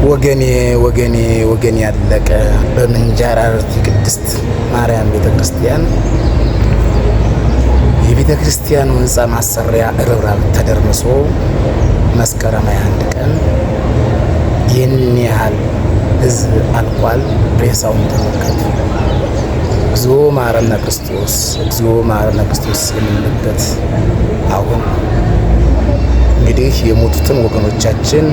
ወገኔ ወገኔ ወገኔ ያለቀ በምንጃር አረርቲ ቅድስት ማርያም ቤተክርስቲያን የቤተክርስቲያኑ ህንጻ ማሰሪያ ርብራብ ተደርምሶ መስከረም 21 ቀን ይህን ያህል ህዝብ አልቋል። ሬሳውን ተመልከቱ። እግዚኦ መሐረነ ክርስቶስ እግዚኦ መሐረነ ክርስቶስ የምንልበት አሁን እንግዲህ የሞቱትን ወገኖቻችን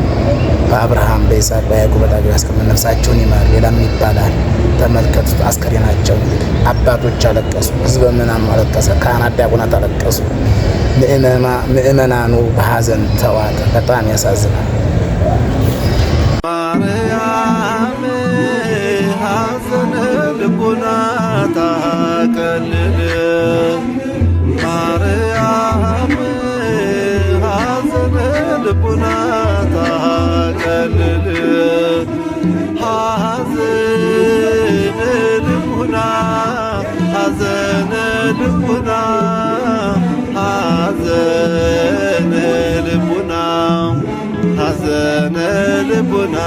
በአብርሃም በይስሐቅ በያዕቆብ በዳግም ያስቀመጠ ነፍሳቸውን ይማር። ሌላ ምን ይባላል? ተመልከቱት። አስከሬናቸው እንግዲህ አባቶች አለቀሱ፣ ህዝበ ምዕመናኑ አለቀሰ፣ ካህናት ዲያቆናት አለቀሱ፣ ምዕመናኑ በሐዘን ተዋጠ። በጣም ያሳዝናል። ማርያም ሐዘነ ልቡና ታቀልል ማርያም ሐዘነ ልቡና ታቀልል ሐዘነ ልቡና ሐዘነ ልቡና ሐዘነ ልቡና ሐዘነ ልቡና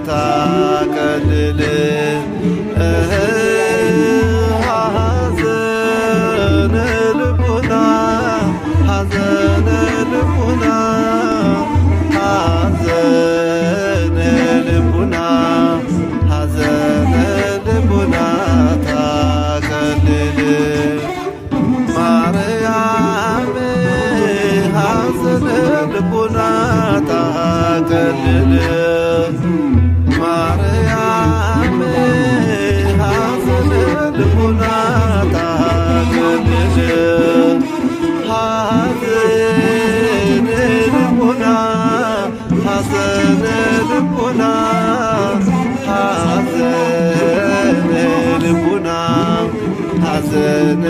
ታቀልል ሐዘነ ልቡና ሐዘነ ልቡና ሐዘነ ልቡና ሐዘነ ልቡና ታቀልል ማርያም ሐዘነ ልቡና ታቀልል ማርያም ሐዘነ ልቡና ታቀልል ሐዘነ ልቡና ሐዘነ ልቡና ሐዘነ ልቡና ሐዘነ